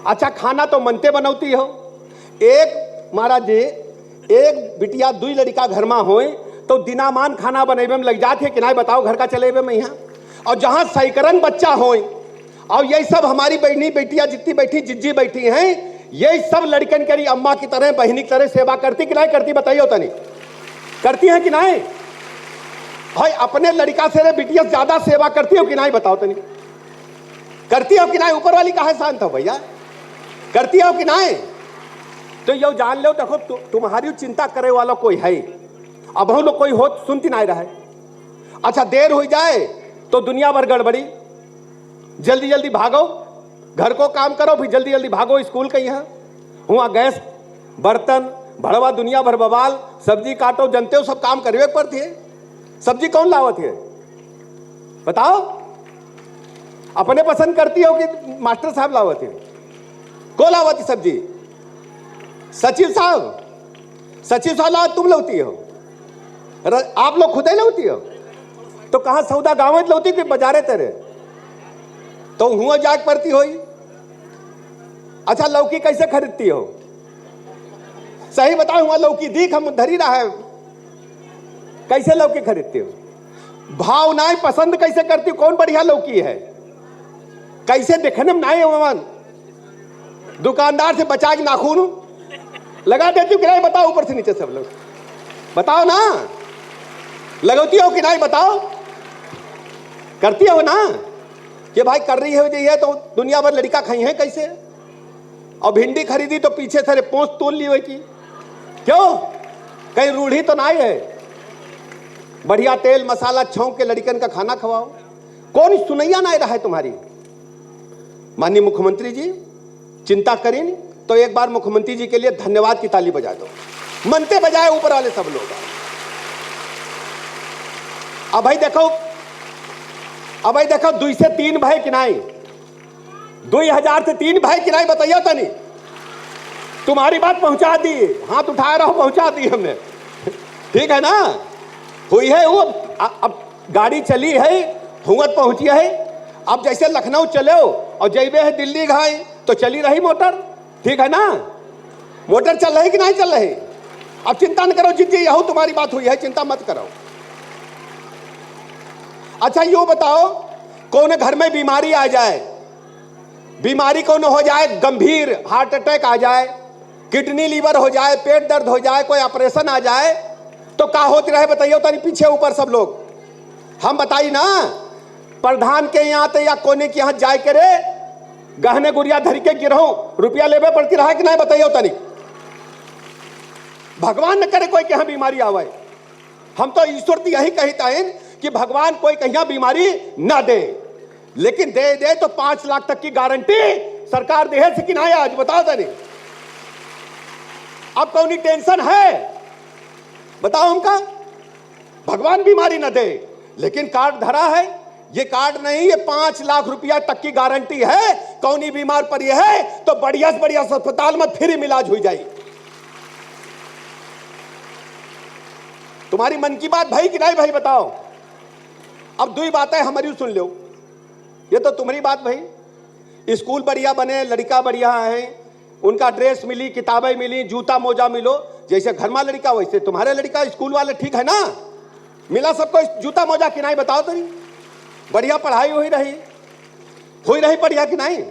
अच्छा खाना तो मनते बनौती हो। एक महाराज जी एक बिटिया दुई लड़का घर में होए तो दिनामान खाना बनेबे में लग जाते कि नहीं बताओ घर का चलेबे में यहाँ। और जहाँ सैकड़न बच्चा होए और यही सब हमारी बहनी बेटियां जितनी बैठी जिज्जी बैठी हैं यही सब लड़कन करी अम्मा की तरह बहनी की तरह सेवा करती कि नहीं करती बताइए तनी, करती हैं कि नहीं? भाई अपने लड़का से बिटिया ज्यादा सेवा करती हो कि नहीं बताओ तनी, करती हो कि नहीं? ऊपर वाली कहा शांत हो भैया, करती हो कि नहीं? तो यो जान लो देखो तुम्हारी चिंता करे वाला कोई है, अब हम लोग कोई हो सुनती नहीं रहे। अच्छा देर हो जाए तो दुनिया भर गड़बड़ी, जल्दी जल्दी भागो घर को काम करो फिर जल्दी जल्दी भागो स्कूल के यहाँ हुआ गैस बर्तन भड़वा दुनिया भर बवाल, सब्जी काटो जनते हो सब काम करवे पड़ती है। सब्जी कौन लावत है बताओ? अपने पसंद करती हो कि मास्टर साहब लावत है? कौन लावत है सब्जी? सचिव साहब, सचिव साहब लावत तुम लौती हो? आप लोग खुद ही लौती हो? तो कहाँ सौदा गाँव में लौती कि बाजारे तेरे तो हुआ जाग पड़ती होई। अच्छा लौकी कैसे खरीदती हो? सही बताओ हुआ लौकी दीख हम धरी रहा है, कैसे लौकी खरीदती हो? भाव नहीं पसंद कैसे करती हो? कौन बढ़िया लौकी है कैसे देखने में नहीं है? दुकानदार से बचा के नाखून लगा देती हो कि नहीं बताओ? ऊपर से नीचे सब लोग बताओ ना, लगती हो कि नहीं बताओ? करती हो ना कि भाई कर रही है तो दुनिया भर लड़का खाई है कैसे? और भिंडी खरीदी तो पीछे से पोंछ तोल ली हुई की क्यों? कहीं रूढ़ी तो नहीं है? बढ़िया तेल मसाला छौंक के लड़कन का खाना खवाओ, कौन सुनैया नहीं रहा है तुम्हारी? माननीय मुख्यमंत्री जी चिंता करें तो एक बार मुख्यमंत्री जी के लिए धन्यवाद की ताली बजा दो, मनते बजाए ऊपर वाले सब लोग। अब भाई देखो 2 से 3 भाई कि नहीं, 2000 से 3 भाई कि नहीं बताइए तनी? तुम्हारी बात पहुंचा दी, हाथ उठाए रहो पहुंचा दी हमने, ठीक है ना? हुई है वो, अब गाड़ी चली है हुआ पहुंची है। अब जैसे लखनऊ चले और जैबे है दिल्ली गए तो चली रही मोटर, ठीक है ना? मोटर चल रही कि नहीं चल रही? अब चिंता न करो जितनी यही तुम्हारी बात हुई है, चिंता मत करो। अच्छा यूं बताओ कौन घर में बीमारी आ जाए, बीमारी कौन हो जाए गंभीर, हार्ट अटैक आ जाए, किडनी लीवर हो जाए, पेट दर्द हो जाए, कोई ऑपरेशन आ जाए तो क्या होती रहे बताइए तनी पीछे ऊपर सब लोग? हम बताई ना प्रधान के यहाँ तो या कोने के यहाँ जाए के रे गहने गुड़िया धर के गिरहो रुपया लेवे पड़ती रहा कि नहीं बताइए तनी? भगवान न करे कोई के यहाँ बीमारी आवे। हम तो ईश्वर की यही कहता है कि भगवान कोई कहीं बीमारी ना दे, लेकिन दे तो 5 लाख तक की गारंटी सरकार दे है कि नहीं? आज बताओ तनी अब कौन टेंशन है बताओ हमका? भगवान बीमारी ना दे लेकिन कार्ड धरा है, ये कार्ड नहीं ये 5 लाख रुपया तक की गारंटी है। कौनी बीमार पड़ी है तो बढ़िया से बढ़िया अस्पताल में फ्री में इलाज हो जाए। तुम्हारी मन की बात भाई कि नहीं भाई बताओ? अब 2 बातें हमारी सुन लो, ये तो तुम्हारी बात भाई। स्कूल बढ़िया बने, लड़का बढ़िया है, उनका ड्रेस मिली, किताबें मिली, जूता मोजा मिलो, जैसे घर में लड़का वैसे तुम्हारे लड़का स्कूल वाले, ठीक है ना? मिला सबको जूता मोजा कि नहीं बताओ तरी? बढ़िया पढ़ाई हुई रही बढ़िया कि नहीं?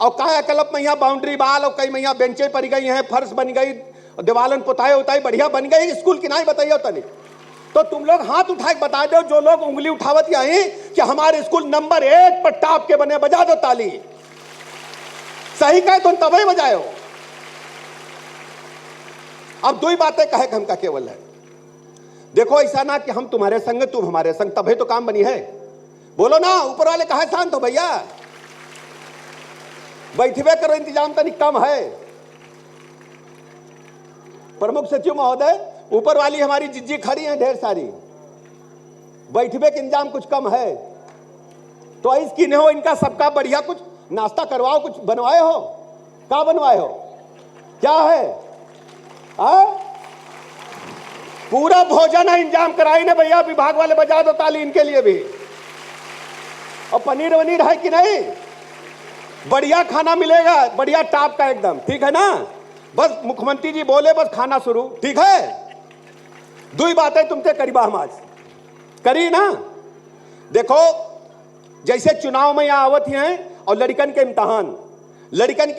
और काया कलप में यहाँ बाउंड्री बाल और कई मैया बेंचे पड़ गई हैं, फर्श बन गई, दीवालन पुताई उताई बढ़िया बन गई स्कूल की नहीं बताइए तनी? तो तुम लोग हाथ उठा के बता दो जो लोग उंगली उठावत यही कि हमारे स्कूल नंबर 1 पर टॉप के बने, बजा दो ताली। सही कहे तो तभी बजाओ। अब 2 बातें कहे हमका केवल है, देखो ऐसा ना कि हम तुम्हारे संग तुम हमारे संग, तभी तो काम बनी है। बोलो ना ऊपर वाले कहे शांत हो भैया, बैठवे करो, इंतजाम तनिक कम है। प्रमुख सचिव महोदय ऊपर वाली हमारी जिज्जी खड़ी हैं ढेर सारी, बैठवे के इंतजाम कुछ कम है तो इसकी नहीं हो, इनका सबका बढ़िया कुछ नाश्ता करवाओ, कुछ बनवाए हो? क्या बनवाए हो? क्या है? पूरा भोजन है इंतजाम कराई ना भैया, विभाग वाले बजा दो ताली इनके लिए भी। और पनीर वनीर है कि नहीं? बढ़िया खाना मिलेगा, बढ़िया टाप का एकदम, ठीक है ना। बस मुख्यमंत्री जी बोले बस खाना शुरू, ठीक है। दुई बातें तुमसे करीबा हम आज करी ना। देखो जैसे चुनाव में यहाँ आवत हैं और लड़कन के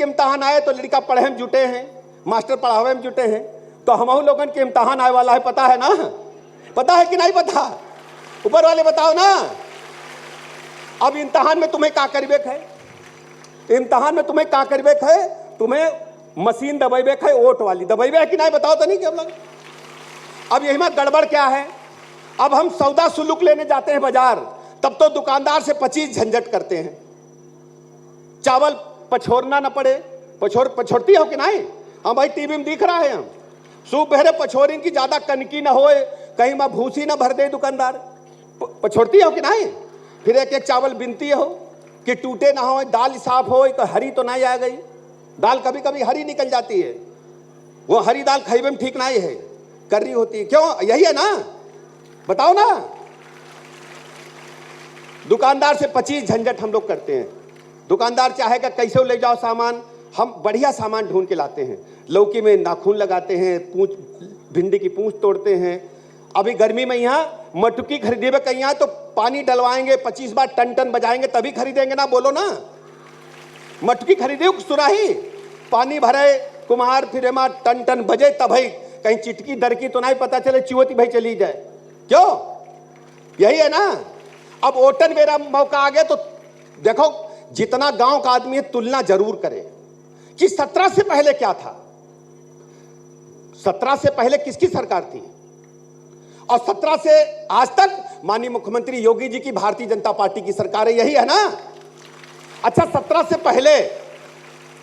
इम्तहान आए तो लड़का पढ़े में जुटे हैं, मास्टर पढ़ावे में जुटे हैं, तो हम लोगन के इम्तहान आए वाला है, पता है ना, पता है कि नहीं पता, ऊपर वाले बताओ ना। अब इम्तहान में तुम्हें क्या करबे है, इम्तहान में तुम्हें क्या करबे है, तुम्हें मशीन दबेबे है, वोट वाली दबेबे है कि नहीं, बताओ तो नहीं कि हम लोग। अब यही में गड़बड़ क्या है, अब हम सौदा सुलूक लेने जाते हैं बाजार, तब तो दुकानदार से 25 झंझट करते हैं, चावल पछोरना न पड़े, पछोरती हो कि नहीं, हाँ भाई टीवी में दिख रहा है, हम सुबह पछोरी की ज्यादा कनकी ना होए, कहीं मैं भूसी ना भर दे दुकानदार, पछोरती हो कि नहीं। फिर एक एक चावल बिनती हो कि टूटे ना हो, दाल साफ हो, हरी तो नहीं आ गई, दाल कभी कभी हरी निकल जाती है, वो हरी दाल खाइबे में ठीक नहीं है, कर्री होती है, क्यों, यही है ना, बताओ ना। दुकानदार से 25 झंझट हम लोग करते हैं, दुकानदार चाहेगा कैसे ले जाओ सामान, हम बढ़िया सामान ढूंढ के लाते हैं, लौकी में नाखून लगाते हैं, पूंछ भिंडी की पूंछ तोड़ते हैं। अभी गर्मी में यहाँ मटकी खरीदेबे कहीं तो पानी डलवाएंगे, 25 बार टन टन बजाएंगे तभी खरीदेंगे ना, बोलो ना। मटकी खरीदे सुराही, पानी भरे कुम्हार फिर टन टन बजे तब भाई कहीं चिटकी दरकी तो नहीं पता चले चुवती भाई चली जाए, क्यों, यही है ना। अब ओटन मेरा मौका आ गया तो देखो जितना गांव का आदमी है तुलना जरूर करे कि 17 से पहले क्या था, 17 से पहले किसकी सरकार थी और 17 से आज तक माननीय मुख्यमंत्री योगी जी की भारतीय जनता पार्टी की सरकार है, यही है ना। अच्छा 17 से पहले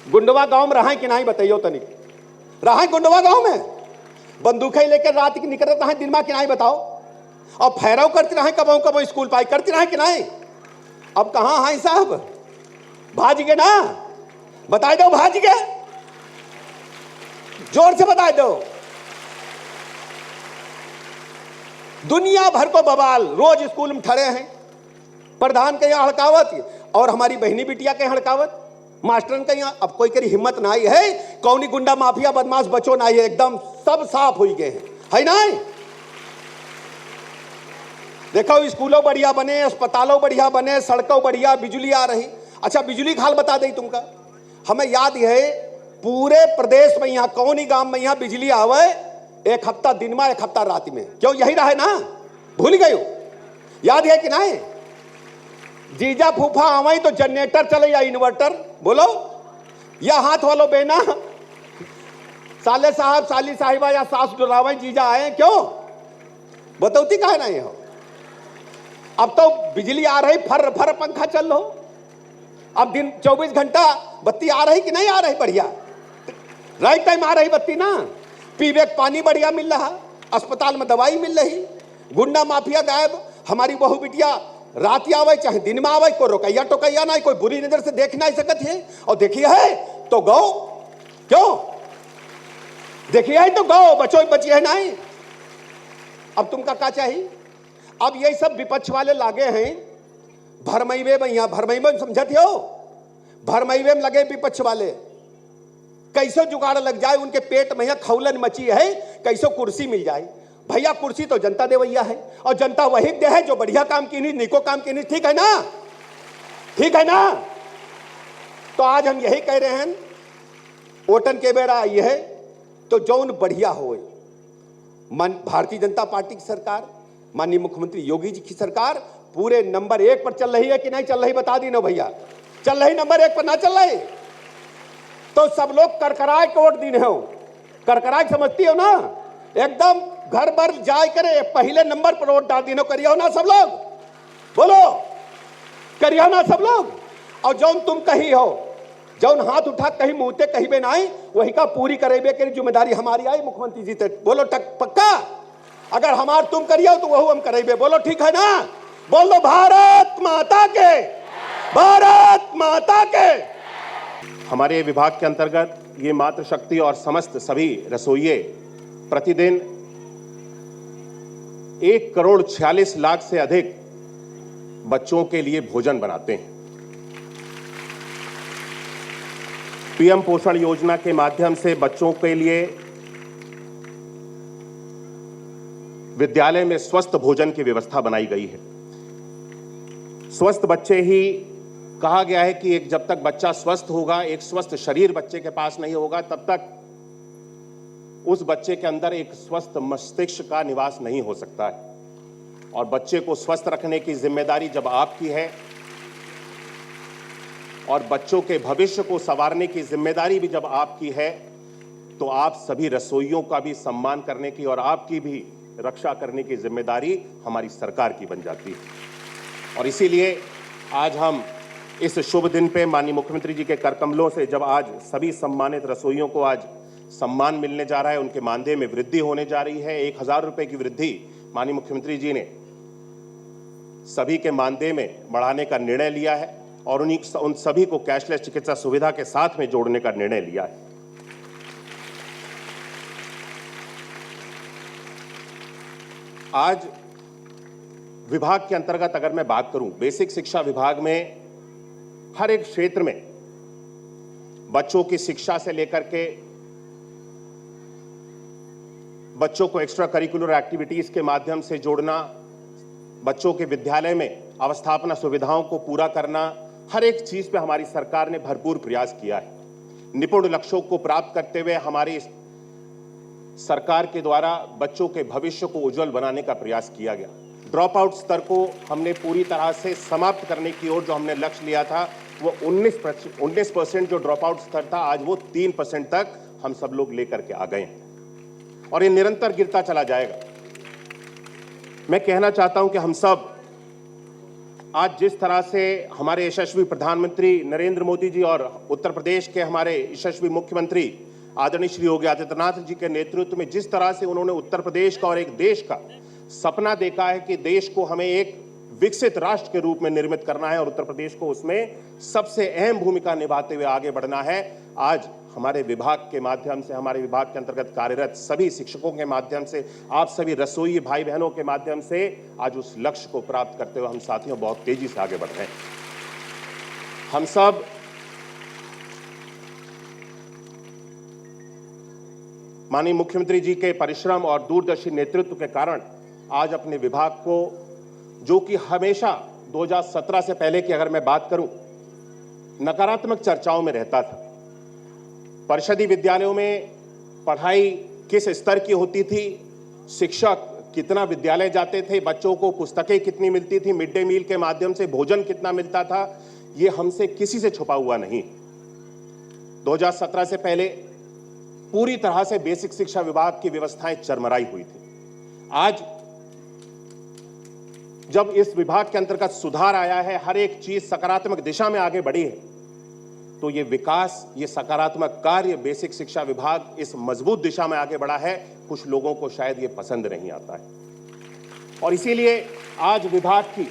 गुंडवा गांव में रहा है कि नहीं, बताइयो तनिक, रहा है गुंडवा गांव में, बंदूकें लेकर रात की निकल रहा है, दिन में कि नहीं, बताओ। और फैराव करते रहे, कबो कबो स्कूल पाई करते रहे कि नहीं। अब कहां है साहब, भाज गए ना, बता दो भाज गए, जोर से बता दो। दुनिया भर को बवाल, रोज स्कूल में ठहरे हैं, प्रधान के यहाँ हड़कावत और हमारी बहनी बिटिया के हड़कावत, मास्टरन के यहाँ। अब कोई करी हिम्मत नहीं है, कौनी गुंडा माफिया बदमाश बचो नहीं है, एकदम सब साफ हो गए हैं, है नहीं। देखो स्कूलों बढ़िया बने, अस्पतालों बढ़िया बने, सड़कों बढ़िया, बिजली आ रही। अच्छा बिजली का हाल बता दी तुमका, हमें याद है पूरे प्रदेश में यहाँ कौन ही गांव में यहाँ बिजली आवे, एक हफ्ता दिन में एक हफ्ता रात में, क्यों, यही रहे ना, भूल गए हो, याद है कि नहीं। जीजा फूफा आवाई तो जनरेटर चले या इन्वर्टर, बोलो, या हाथ वालो बेना, साले साहब साली साहिबा या सास डुलावे जीजा आए, क्यों, बतौती कहा नहीं हो। अब तो बिजली आ रही, फर फर पंखा चल लो, अब दिन 24 घंटा बत्ती आ रही कि नहीं आ रही, बढ़िया राइट टाइम आ रही बत्ती ना, पीवे पानी बढ़िया मिल रहा, अस्पताल में दवाई मिल रही, गुंडा माफिया गायब, हमारी बहू बिटिया रात आवे चाहे दिन में आवे, कोई रोकैया टोकैया नहीं, कोई बुरी नजर से देख नहीं सकत है, और देखिए है तो गौ, क्यों, देखिए है तो गौ, बचो बची है नहीं। अब तुमका क्या चाहिए, अब यही सब विपक्ष वाले लागे हैं भरमईवे में, यहाँ भरमईवे में समझते हो, भरमईवे में लगे विपक्ष वाले, कैसे जुगाड़ लग जाए उनके पेट में, यहाँ खौलन मची है, कैसे कुर्सी मिल जाए। भैया कुर्सी तो जनता देवैया है, और जनता वही दे है जो बढ़िया काम की नहीं, निको काम की नहीं, ठीक है ना, ठीक है ना। तो आज हम यही कह रहे हैं, वोटन के बेरा आई है तो जौन बढ़िया हो, भारतीय जनता पार्टी की सरकार, माननीय मुख्यमंत्री योगी जी की सरकार पूरे नंबर 1 पर चल रही है कि नहीं चल रही, बता दी ना भैया, चल रही नंबर 1 पर, ना चल रही तो सब लोग करकराए के वोट दीने हो, करकराए समझती हो ना, एकदम घर भर जाए करे पहले नंबर पर वोट डाल दीनो, करियो ना सब लोग, बोलो करियो ना सब लोग। और जौन तुम कही हो, जौन हाथ उठा कहीं मुंहते कहीं बे नहीं, वही का पूरी करेबे की जिम्मेदारी हमारी आई मुख्यमंत्री जी से, बोलो पक्का, अगर हमार तुम करियो तो वह हम करेबे, बोलो ठीक है ना, बोल दो भारत माता के, भारत माता के। हमारे विभाग के अंतर्गत ये मातृशक्ति और समस्त सभी रसोइये प्रतिदिन 1,46,00,000 से अधिक बच्चों के लिए भोजन बनाते हैं। पीएम पोषण योजना के माध्यम से बच्चों के लिए विद्यालय में स्वस्थ भोजन की व्यवस्था बनाई गई है। स्वस्थ बच्चे ही कहा गया है कि जब तक बच्चा स्वस्थ होगा, एक स्वस्थ शरीर बच्चे के पास नहीं होगा, तब तक उस बच्चे के अंदर एक स्वस्थ मस्तिष्क का निवास नहीं हो सकता है। और बच्चे को स्वस्थ रखने की जिम्मेदारी जब आपकी है और बच्चों के भविष्य को संवारने की जिम्मेदारी भी जब आपकी है, तो आप सभी रसोइयों का भी सम्मान करने की और आपकी भी रक्षा करने की जिम्मेदारी हमारी सरकार की बन जाती है। और इसीलिए आज हम इस शुभ दिन पे माननीय मुख्यमंत्री जी के कर कमलों से जब आज सभी सम्मानित रसोइयों को आज सम्मान मिलने जा रहा है, उनके मानदेय में वृद्धि होने जा रही है। 1000 रुपए की वृद्धि माननीय मुख्यमंत्री जी ने सभी के मानदेय में बढ़ाने का निर्णय लिया है और उन सभी को कैशलेस चिकित्सा सुविधा के साथ में जोड़ने का निर्णय लिया है। आज विभाग के अंतर्गत अगर मैं बात करूं, बेसिक शिक्षा विभाग में हर एक क्षेत्र में बच्चों की शिक्षा से लेकर के बच्चों को एक्स्ट्रा करिकुलर एक्टिविटीज के माध्यम से जोड़ना, बच्चों के विद्यालय में अवस्थापना सुविधाओं को पूरा करना, हर एक चीज पे हमारी सरकार ने भरपूर प्रयास किया है। निपुण लक्ष्यों को प्राप्त करते हुए हमारी सरकार के द्वारा बच्चों के भविष्य को उज्जवल बनाने का प्रयास किया गया। ड्रॉप आउट स्तर को हमने पूरी तरह से समाप्त करने की ओर जो हमने लक्ष्य लिया था, वो 19% जो ड्रॉप आउट स्तर था, आज वो 3% तक हम सब लोग लेकर के आ गए हैं और ये निरंतर गिरता चला जाएगा। मैं कहना चाहता हूं कि हम सब आज जिस तरह से हमारे यशस्वी प्रधानमंत्री नरेंद्र मोदी जी और उत्तर प्रदेश के हमारे यशस्वी मुख्यमंत्री आदरणीय श्री योगी आदित्यनाथ जी के नेतृत्व में जिस तरह से उन्होंने उत्तर प्रदेश का और एक देश का सपना देखा है कि देश को हमें एक विकसित राष्ट्र के रूप में निर्मित करना है और उत्तर प्रदेश को उसमें सबसे अहम भूमिका निभाते हुए आगे बढ़ना है। आज हमारे विभाग के माध्यम से, हमारे विभाग के अंतर्गत कार्यरत सभी शिक्षकों के माध्यम से, आप सभी रसोई भाई बहनों के माध्यम से आज उस लक्ष्य को प्राप्त करते हुए हम साथियों बहुत तेजी से आगे बढ़ रहे हैं। हम सब माननीय मुख्यमंत्री जी के परिश्रम और दूरदर्शी नेतृत्व के कारण आज अपने विभाग को, जो कि हमेशा 2017 से पहले की अगर मैं बात करूं, नकारात्मक चर्चाओं में रहता था। परिषदीय विद्यालयों में पढ़ाई किस स्तर की होती थी, शिक्षक कितना विद्यालय जाते थे, बच्चों को पुस्तकें कितनी मिलती थी, मिड डे मील के माध्यम से भोजन कितना मिलता था, ये हमसे किसी से छुपा हुआ नहीं। 2017 से पहले पूरी तरह से बेसिक शिक्षा विभाग की व्यवस्थाएं चरमराई हुई थी। आज जब इस विभाग के अंतर्गत सुधार आया है, हर एक चीज सकारात्मक दिशा में आगे बढ़ी है, तो ये विकास, ये सकारात्मक कार्य बेसिक शिक्षा विभाग इस मजबूत दिशा में आगे बढ़ा है। कुछ लोगों को शायद ये पसंद नहीं आता है और इसीलिए आज विभाग की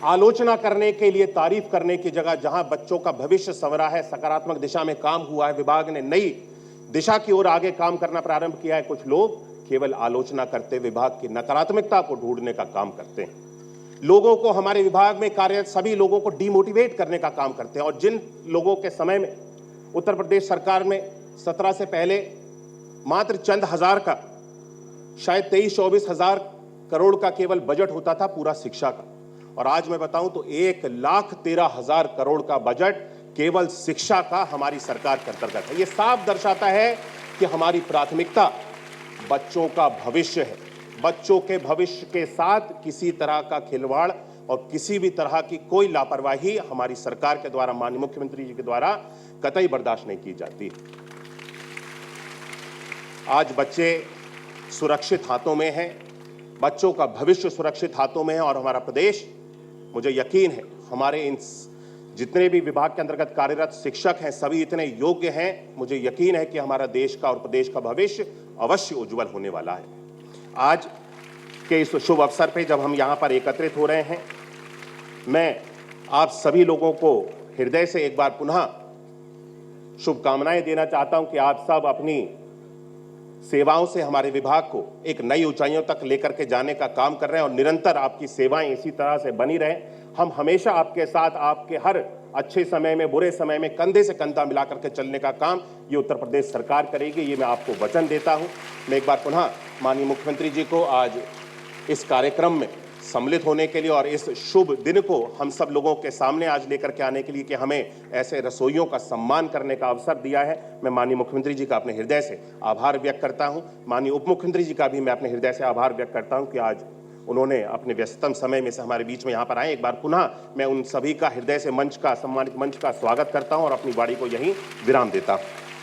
आलोचना करने के लिए, तारीफ करने की जगह, जहां बच्चों का भविष्य संवरा है, सकारात्मक दिशा में काम हुआ है, विभाग ने नई दिशा की ओर आगे काम करना प्रारंभ किया है, कुछ लोग केवल आलोचना करते विभाग की नकारात्मकता को ढूंढने का काम करते हैं। लोगों को, हमारे विभाग में कार्यरत सभी लोगों को डिमोटिवेट करने का काम करते हैं। और जिन लोगों के समय में उत्तर प्रदेश सरकार में 17 से पहले मात्र चंद हजार का, शायद 23-24 हजार करोड़ का केवल बजट होता था पूरा शिक्षा का, और आज मैं बताऊं तो 1,13,000 करोड़ का बजट केवल शिक्षा का हमारी सरकार के अंतर्गत है। यह साफ दर्शाता है कि हमारी प्राथमिकता बच्चों का भविष्य है। बच्चों के भविष्य के साथ किसी तरह का खिलवाड़ और किसी भी तरह की कोई लापरवाही हमारी सरकार के द्वारा, माननीय मुख्यमंत्री जी के द्वारा कतई बर्दाश्त नहीं की जाती। आज बच्चे सुरक्षित हाथों में हैं, बच्चों का भविष्य सुरक्षित हाथों में है और हमारा प्रदेश, मुझे यकीन है हमारे इन जितने भी विभाग के अंतर्गत कार्यरत शिक्षक हैं, सभी इतने योग्य हैं। मुझे यकीन है कि हमारा देश का और प्रदेश का भविष्य अवश्य उज्जवल होने वाला है। आज के इस शुभ अवसर पे जब हम यहाँ पर एकत्रित हो रहे हैं, मैं आप सभी लोगों को हृदय से एक बार पुनः शुभकामनाएं देना चाहता हूं कि आप सब अपनी सेवाओं से हमारे विभाग को एक नई ऊंचाइयों तक लेकर के जाने का काम कर रहे हैं और निरंतर आपकी सेवाएं इसी तरह से बनी रहें। हम हमेशा आपके साथ, आपके हर अच्छे समय में बुरे समय में कंधे से कंधा मिला करके चलने का काम ये उत्तर प्रदेश सरकार करेगी, ये मैं आपको वचन देता हूं। मैं एक बार पुनः माननीय मुख्यमंत्री जी को आज इस कार्यक्रम में सम्मिलित होने के लिए और इस शुभ दिन को हम सब लोगों के सामने आज लेकर के आने के लिए कि हमें ऐसे रसोइयों का सम्मान करने का अवसर दिया है, मैं माननीय मुख्यमंत्री जी का अपने हृदय से आभार व्यक्त करता हूं। माननीय उप मुख्यमंत्री जी का भी मैं अपने हृदय से आभार व्यक्त करता हूं कि आज उन्होंने अपने व्यस्ततम समय में से हमारे बीच में यहाँ पर आए। एक बार पुनः मैं उन सभी का हृदय से सम्मानित मंच का स्वागत करता हूं और अपनी वाणी को यहीं विराम देता हूं।